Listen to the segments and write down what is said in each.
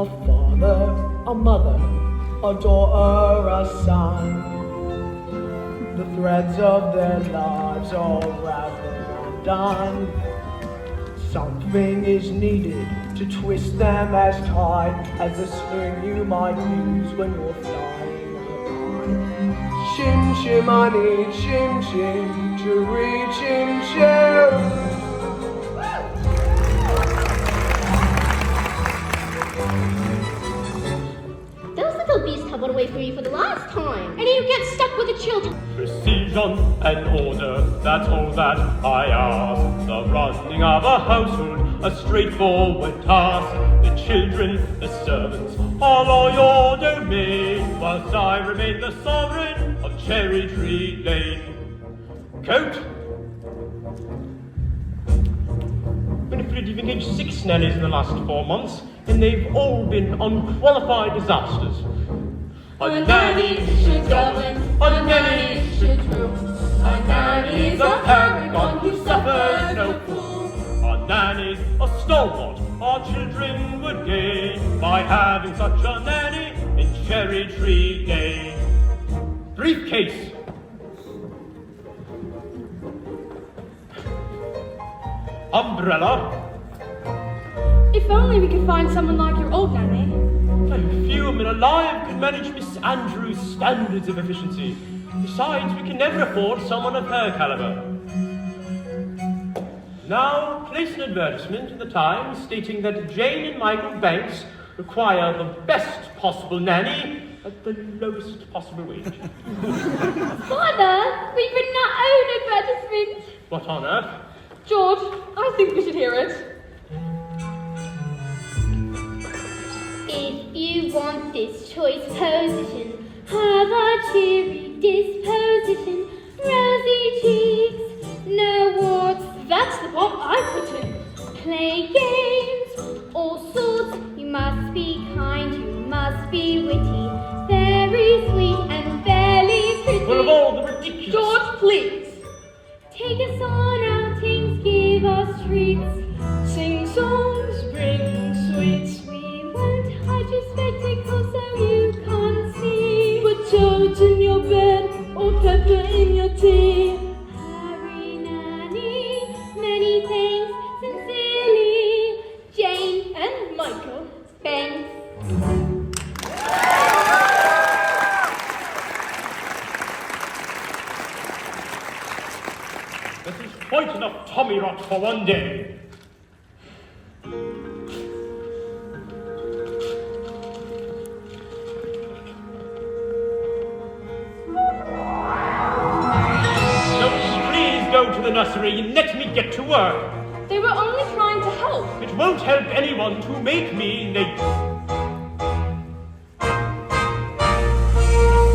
a father, a mother, a daughter, a son. The threads of their lives are rather undone. Something is needed to twist them as tight as a string you might use when you're flying high. Shim shim, I need shim shim to reach him shim. Those little beasts have got away from you for the last time, and you get stuck with the children. Precision and order, that's all that I ask. The running of a household, a straightforward task. The children, the servants, all are your domain, whilst I remain the sovereign of Cherry Tree Lane. Coat. Winifred, you've engaged 6 nannies in the last 4 months, and they've all been unqualified disasters. A nanny should govern, a nanny should rule. A nanny's a paragon who suffers no fool. A nanny's a stalwart our children would gain by having such a nanny in Cherry Tree Lane. Briefcase. Umbrella. If only we could find someone like your old nanny. Few men alive can manage Miss Andrews' standards of efficiency. Besides, we can never afford someone of her caliber. Now, place an advertisement in the Times stating that Jane and Michael Banks require the best possible nanny at the lowest possible wage. Father, we've written our own advertisement. What on earth? George, I think we should hear it. If you want this choice position, have a cheery disposition, rosy cheeks, no warts. That's the part I put in. Play games, all sorts. You must be kind, you must be witty, very sweet and fairly pretty. Well, of all the ridiculous... George, please. Take us on outings, give us treats, Sing songs, bring sweets. we won't hide your spectacles so you can't see. Put toads in your bed or pepper in your tea. Harry, Nanny, many thanks, sincerely, Jane And Michael. Banks. This is quite enough tommy rot for one day. So please go to the nursery and let me get to work. They were only trying to help. It won't help anyone to make me late.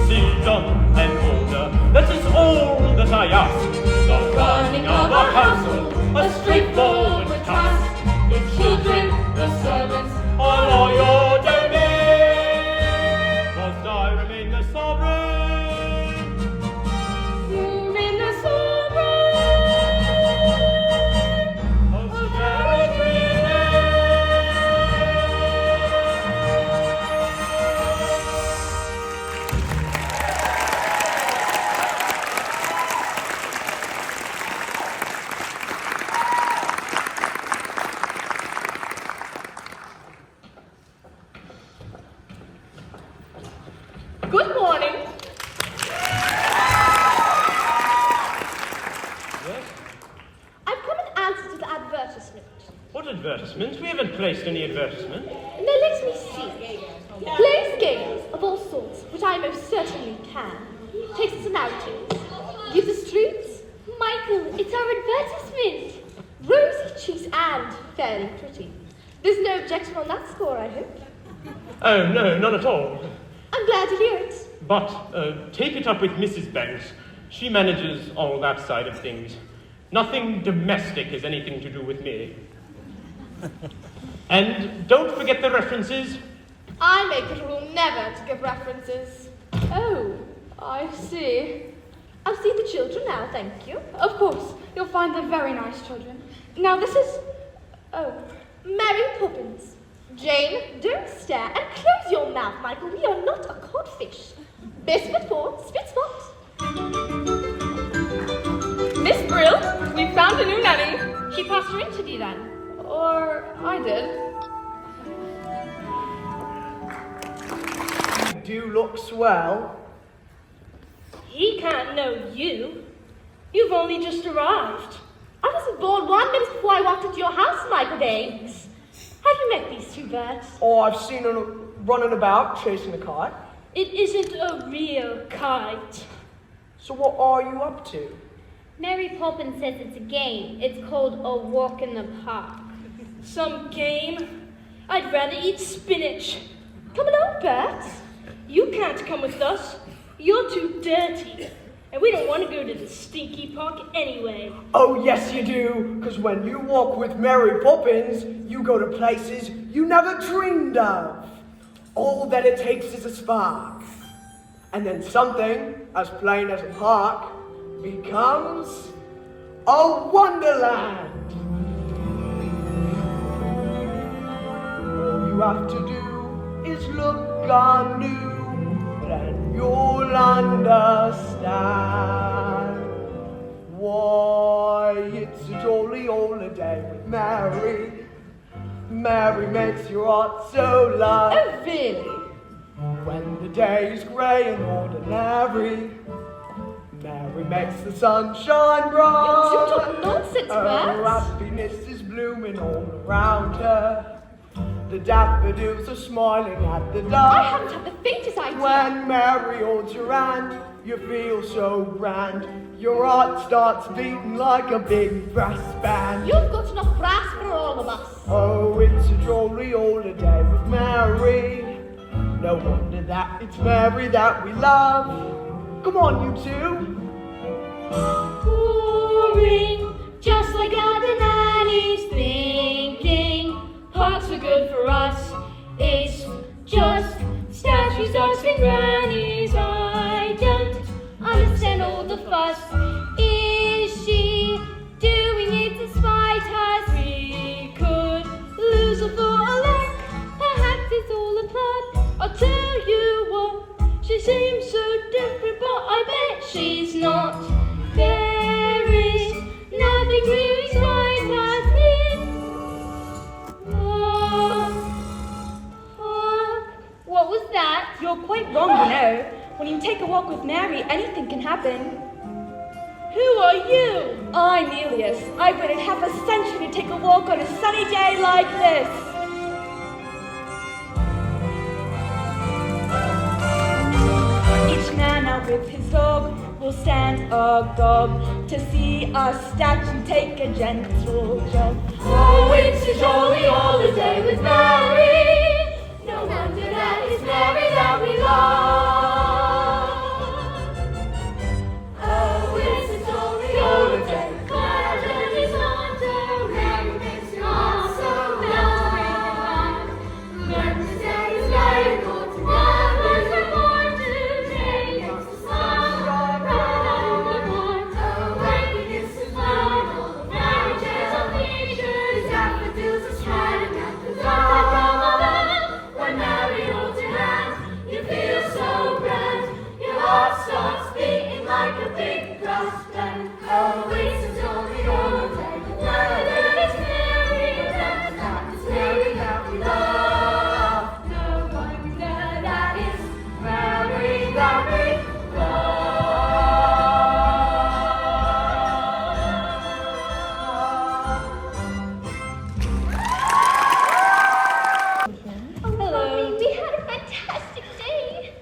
Precision and order, that is all that I ask. The running of a household, a straightforward task. The children, the servants, all are your domain. Whilst I remain the sovereign. You mean the sovereign Of Cherry Tree Good morning. Yes? I've come in answer to the advertisement. What advertisement? We haven't placed any advertisement. Now let me see. Plays games of all sorts, which I most certainly can. Takes us an outing. Gives us treats. Michael, it's our advertisement. Rosy cheeks and fairly pretty. There's no objection on that score, I hope. Oh, no, not at all. I'm glad to hear it. But take it up with Mrs. Banks. She manages all that side of things. Nothing domestic has anything to do with me. And don't forget the references. I make it a rule never to give references. Oh, I see. I've seen the children now, thank you. Of course, you'll find them very nice children. Now this is... Oh, Mary Poppins. Jane, don't stare and close your mouth, Michael. We are not a codfish. Biscuit for spit spot. Miss Brill, we found a new nanny. She passed her interview then. Or I did. You do look swell. He can't know you. You've only just arrived. I wasn't born 1 minute before I walked into your house, Michael Dames. Have you met these two birds? Oh, I've seen her running about chasing a kite. It isn't a real kite. So what are you up to? Mary Poppins says it's a game. It's called a walk in the park. Some game? I'd rather eat spinach. Come along, Bert. You can't come with us. You're too dirty. And we don't want to go to the stinky park anyway. Oh, yes you do, because when you walk with Mary Poppins, you go to places you never dreamed of. All that it takes is a spark. And then something as plain as a park becomes a wonderland. All you have to do is look anew, then you'll understand why it's a jolly holiday with Mary. Mary makes your heart so light. Oh, really? When the day is grey and ordinary, Mary makes the sun shine bright. You talk nonsense, Her Bert. happiness is blooming all around her. The daffodils are smiling at the I dark. haven't had the faintest idea. When Mary holds your hand, you feel so grand. Your heart starts beating like a big brass band. You've got enough brass for all of us. Oh, it's a jolly holiday with Mary. No wonder that it's Mary that we love. Come on, you two. Boring, just like other nannies thinking. Parks are good for us. It's just statues, dogs, and grannies. I don't understand all the fuss. Is she doing it to spite us? We could lose her for a lack. Perhaps it's all a plot. I'll tell you what, she seems so different, but I bet she's not. There is nothing really spite us in. What was that? You're quite wrong, you know. When you take a walk with Mary, anything can happen. Who are you? I'm Elias. I've waited half a century to take a walk on a sunny day like this. Each man out with his dog will stand agog to see a statue take a gentle jog. Oh, it's a jolly holiday with Mary. No wonder that it's Mary that we love. Oh, it's a jolly holiday. Garden is under, Mary makes your heart so melt. When the day is very cold, together we're born today. It's the sun, bright out in the morn. Oh, when we kiss the flower, all the marriages of pictures, daffodils are shining at the door. When Mary holds your hand, you feel so grand. Your heart starts beating like a big brass band. Oh, it's a jolly holiday. That is Mary, that is Mary that we love. No wonder that it's Mary that we love. Oh, Mommy, we had a fantastic day.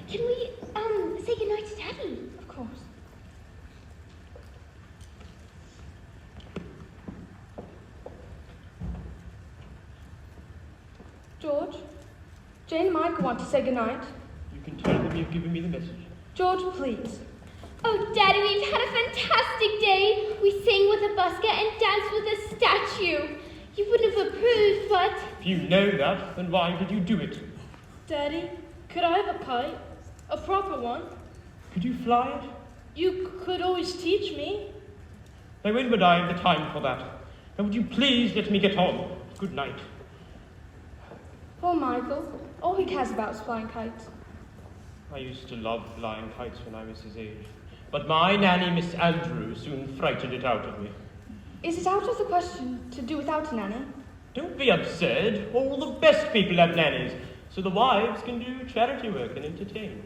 Can we, say goodnight to Daddy? Of course. George, Jane and Mike want to say goodnight. You can tell them you've given me the message. George, please. Oh, Daddy, we've had a fantastic day. We sang with a busker and danced with a statue. You wouldn't have approved, but... If you know that, then why did you do it? Daddy, could I have a kite? A proper one? Could you fly it? You could always teach me. Now, when would I have the time for that? Now, would you please let me get on? Good night. Poor Michael. All he cares about is flying kites. I used to love flying kites when I was his age, but my nanny, Miss Andrew, soon frightened it out of me. Is it out of the question to do without a nanny? Don't be absurd. All the best people have nannies, so the wives can do charity work and entertain.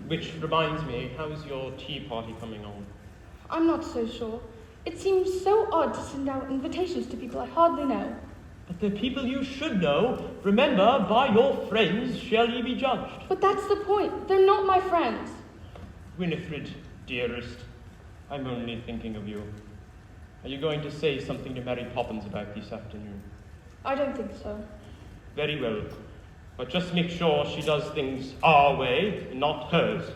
Which reminds me, how's your tea party coming on? I'm not so sure. It seems so odd to send out invitations to people I hardly know. But the people you should know. Remember, by your friends shall ye be judged. But that's the point. They're not my friends. Winifred, dearest, I'm only thinking of you. Are you going to say something to Mary Poppins about this afternoon? I don't think so. Very well. But just make sure she does things our way, not hers.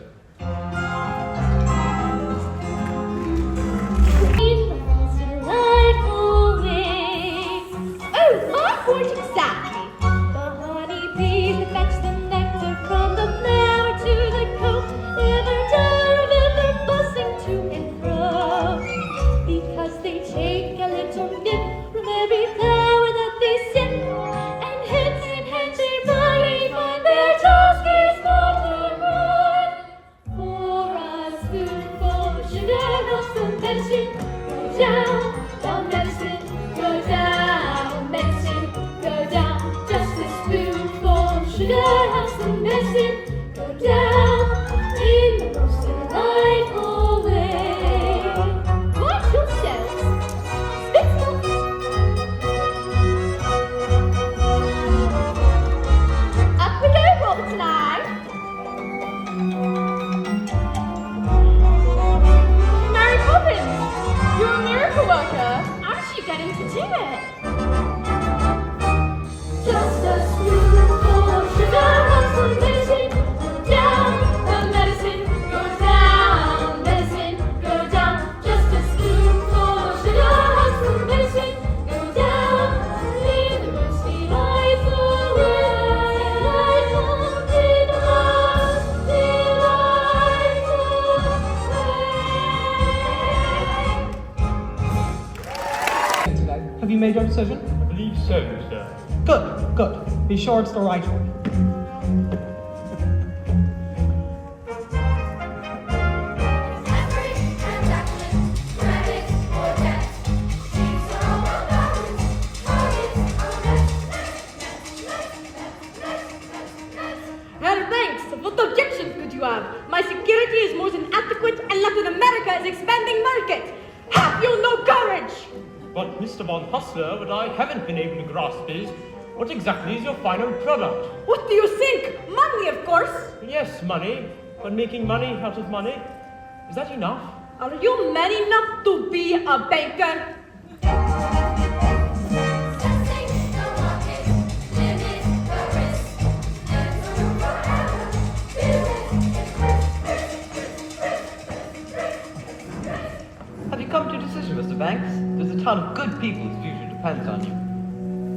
Oh, my point exactly. The honeybees that fetch the nectar from the flower to the comb never tire of ever buzzing to and fro, because they take a little nip from every flower that they sip, and hence they find their task is not a run. For a spoonful of sugar helps the medicine go down, the medicine go down, medicine go down. Just a spoonful of sugar helps the medicine go down in the most delightful way. Watch yourselves. Spit up. Up we go, Robert and I. Mary Poppins! You're a miracle worker! How did you get him to do it? Just a spoonful of sugar helps the medicine go down. The medicine goes down, medicine go down. Just a spoonful of sugar helps the medicine go down in the most delightful way. Delightful, delightful Today. Have you made your decision? I believe so, sir. Good, good. Be sure it's the right one. every transaction, credit or debt. Sheets are all about balance, targets are Herr Banks, what objections could you have? My security is more than adequate, and Latin America is expanding market. Have you no courage? But Mr. Von Hustler, what I haven't been able to grasp is, what exactly is your final product? What do you think? Money, of course. Yes, money, but making money out of money, is that enough? Are you man enough to be a banker? Testing the market, limit the risk. There's no room for error. Have you come to a decision, Mr. Banks? There's a ton of good people whose future depends on you.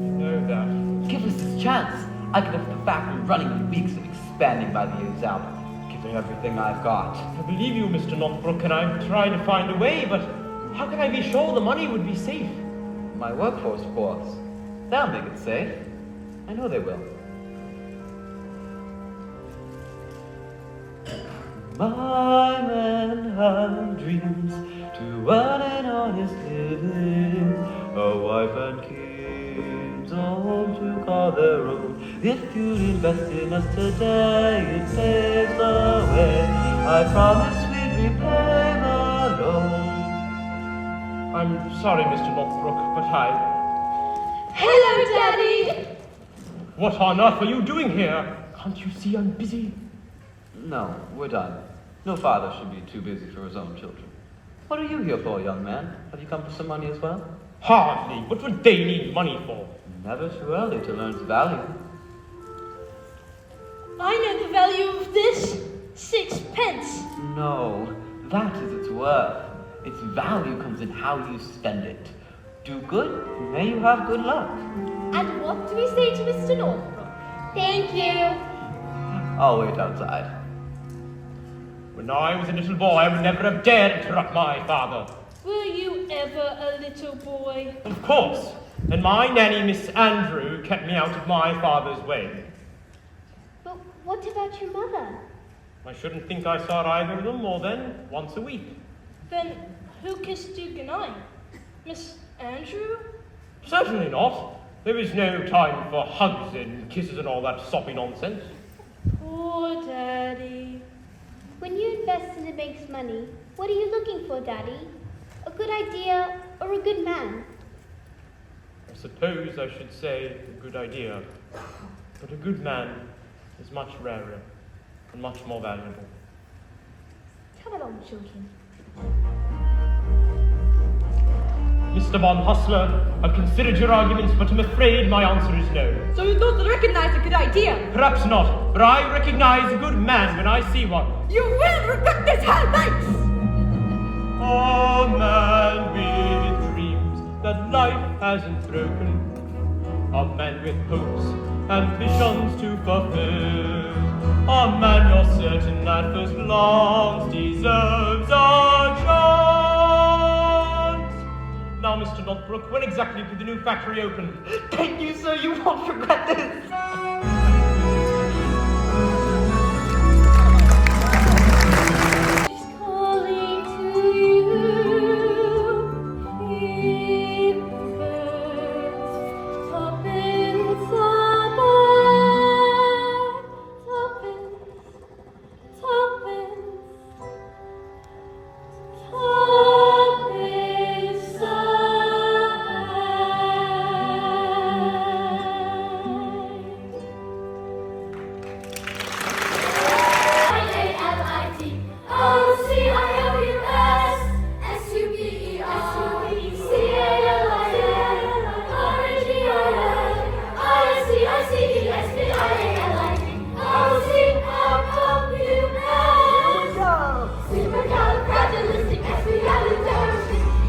You know that. Give us this chance. I could have the factory running in weeks and expanding by the year's out. Giving everything I've got. I believe you, Mr. Northbrook, and I'm trying to find a way, but how can I be sure the money would be safe? My workforce, of course. They'll make it safe. I know they will. My men have dreams to earn an honest living, a wife and kids, a home to call their own. If you'd invest in us today, it paves the way. I promise we'd repay the loan. I'm sorry, Mr. Northbrook, but Hello, Daddy. What on earth are you doing here? Can't you see I'm busy? No, we're done. No father should be too busy for his own children. What are you here for, young man? Have you come for some money as well? Hardly. What would they need money for? Never too early to learn its value. I know the value of this. 6 pence. No, that is its worth. Its value comes in how you spend it. Do good, may you have good luck. And what do we say to Mr. Northbrook? Thank you. I'll wait outside. When I was a little boy, I would never have dared interrupt my father. Were you ever a little boy? Of course. and my nanny, Miss Andrew, kept me out of my father's way. But what about your mother? I shouldn't think I saw either of them more than once a week. Then who kissed you goodnight? Miss Andrew? Certainly not. There is no time for hugs and kisses and all that soppy nonsense. Poor Daddy. When you invest and it makes money, what are you looking for, Daddy? A good idea or a good man? I suppose I should say a good idea, but a good man is much rarer and much more valuable. Come along, children. Mr. Von Hustler, I've considered your arguments, but I'm afraid my answer is no. So you don't recognize a good idea? Perhaps not, but I recognize a good man when I see one. You will regret this hell thanks! A man with dreams that life hasn't broken. A man with hopes and visions to fulfill. A man you're certain at first glance deserves a chance. Now, Mr. Northbrook, when exactly did the new factory open? Thank you, sir. You won't regret this. She's calling to you. Feed the birds. Tuppence a bite. Tuppence. Tuppence. Tuppence a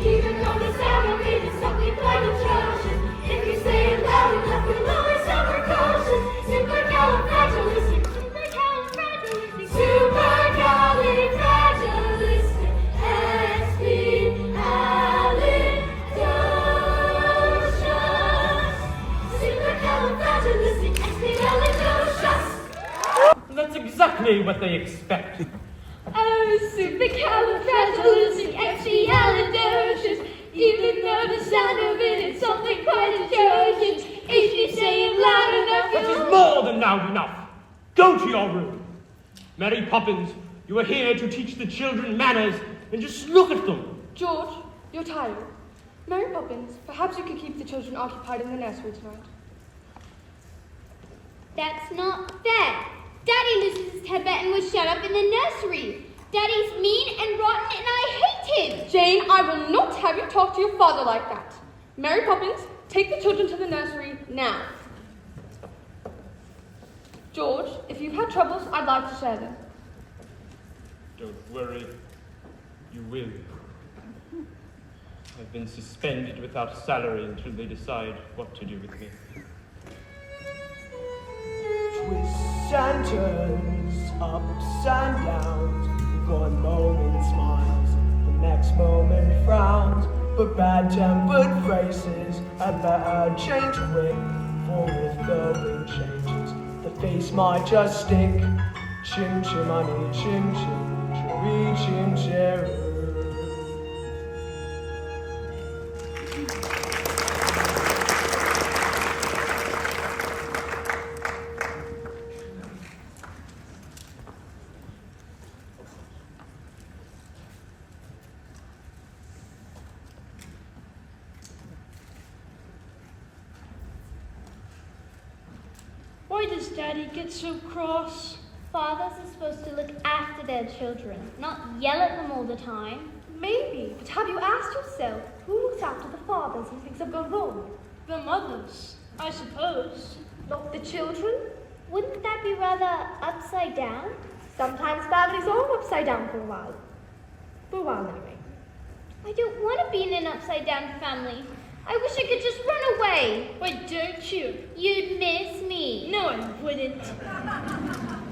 even though the sound of it is something quite atrocious. If you say it loud enough, you'll always sound precocious. Supercalifragilistic, supercalifragilistic, supercalifragilistic, expialidocious. Supercalifragilistic, expialidocious. That's exactly what they expect. Oh, supercalifragilisticexpialidocious. Even though the sound of it is something quite atrocious. If you say it loud enough, That is you'll... more than loud enough. Go to your room. Mary Poppins, you are here to teach the children manners, and just look at them. George, you're tired. Mary Poppins, perhaps you could keep the children occupied in the nursery tonight. That's not fair. Daddy loses his temper and was shut up in the nursery. Daddy's mean and rotten and I hate him. Jane, I will not have you talk to your father like that. Mary Poppins, take the children to the nursery now. George, if you've had troubles, I'd like to share them. Don't worry, you will. I've been suspended without salary until they decide what to do with me. Twists and turns, ups and downs. One moment smiles, the next moment frowns. But bad-tempered phrases had better change quick, for if the wind changes, the face might just stick. Chim chim honey, chim chim, cherry chim cherry. Why does Daddy get so cross? Fathers are supposed to look after their children, not yell at them all the time. Maybe, but have you asked yourself who looks after the fathers when things have gone wrong? The mothers, I suppose. Not the children? Wouldn't that be rather upside down? Sometimes families are upside down for a while. For a while, anyway. I don't want to be in an upside down family. I wish I could just run away. Why don't you? You'd miss me. No, I wouldn't.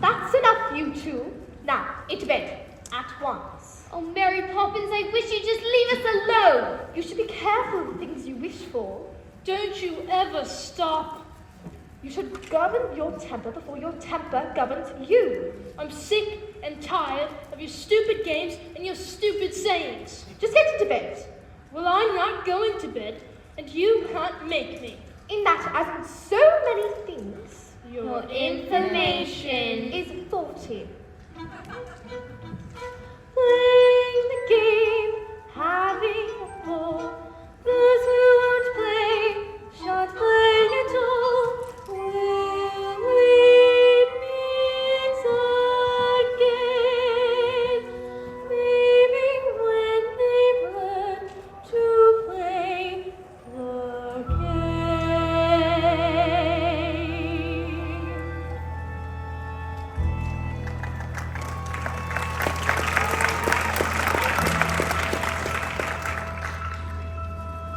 That's enough, you two. Now, into bed. At once. Oh, Mary Poppins, I wish you'd just leave us alone. You should be careful of the things you wish for. Don't you ever stop. You should govern your temper before your temper governs you. I'm sick and tired of your stupid games and your stupid sayings. Just get into bed. Well, I'm not going to bed, and you can't make me. In that, as in so many things, Your information is faulty. Playing the game, having a ball. Those who won't play shan't play at all. Will we meet again? Maybe when they've learned to play the game.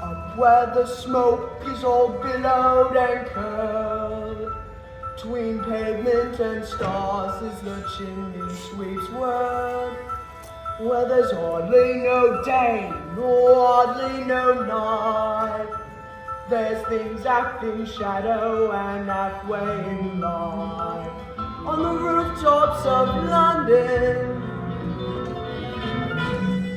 Up where the smoke is all billowed and curled, between pavement and stars is the chimney sweep's world, where there's hardly no day, nor hardly no night. There's things acting shadow and halfway in light. On the rooftops of London.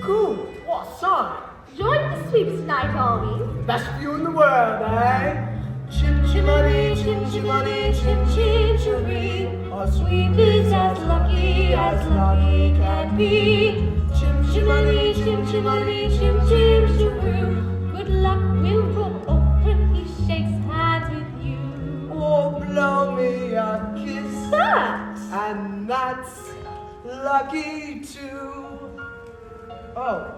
Cool, what sign? Join the sweeps tonight, are we? Best view in the world, eh? Chim chimney, chim chimney, chim chim chimney. Our sweep is as lucky can be. Chim chimney, chim chimney, chim chim chimney. Good luck will roll off when he shakes hands with you. Or blow me a kiss, That and that's lucky too. Oh,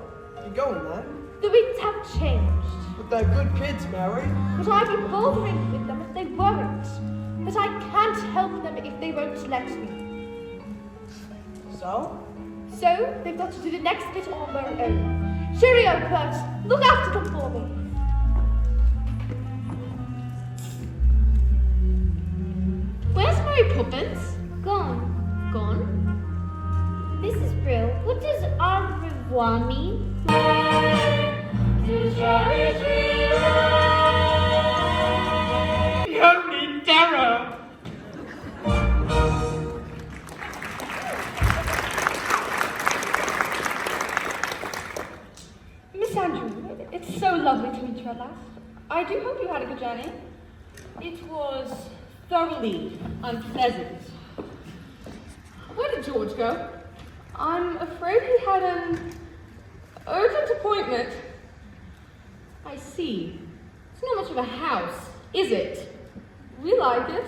you going then? the winds have changed. But they're good kids, Mary. But I'd be bothering with them if they weren't. But I can't help them if they won't let me. So? So they've got to do the next bit on their own. Cheerio, Kurt. Look after them for me. Where's Mary Poppins? Gone. Gone? Mrs. Brill, what does au revoir mean? Holy terror! Miss Andrew, it's so lovely to meet you at last. I do hope you had a good journey. It was thoroughly unpleasant. Where did George go? I'm afraid he had an urgent appointment. I see. It's not much of a house, is it? We like it.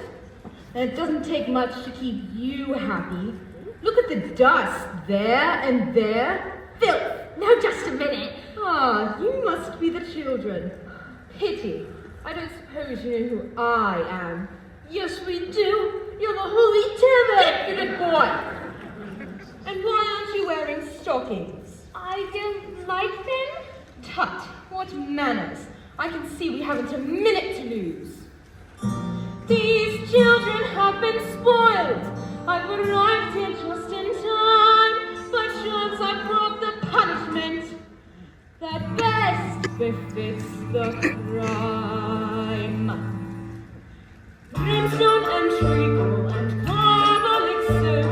And it doesn't take much to keep you happy. Look at the dust there and there. Filth! Now just a minute. Ah, you must be the children. Pity. I don't suppose you know who I am. Yes, we do. You're the Holy Terror. Impudent boy! And why aren't you wearing stockings? I don't like them. Tut, what manners. I can see we haven't a minute to lose. These children have been spoiled. I've arrived here just in time. By chance I brought the punishment that best befits the crime. Brimstone and treacle and carbolic soap.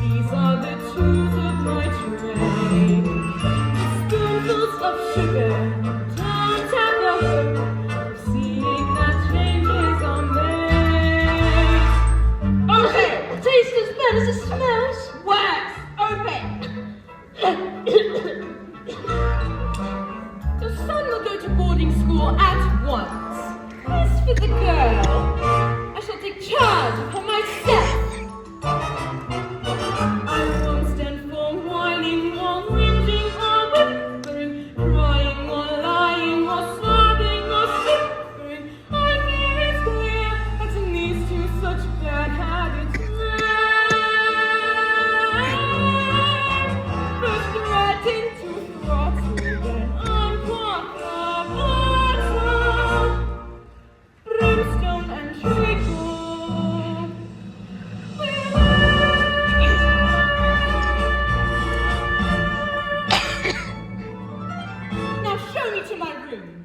These are the tools of my trade. Spoonfuls of sugar don't have the hope of seeing that changes are made. Okay, taste as bad as it smells. Wax, open. The son will go to boarding school at once. As for the girl, I shall take charge of her myself. I won't stand for whining or whinging or whimpering, crying or lying or sobbing or simpering. I fear it's clear that in these two such bad habits run. First threaten to throttle, then unquarter, brimstone and treacle. Now show me to my room.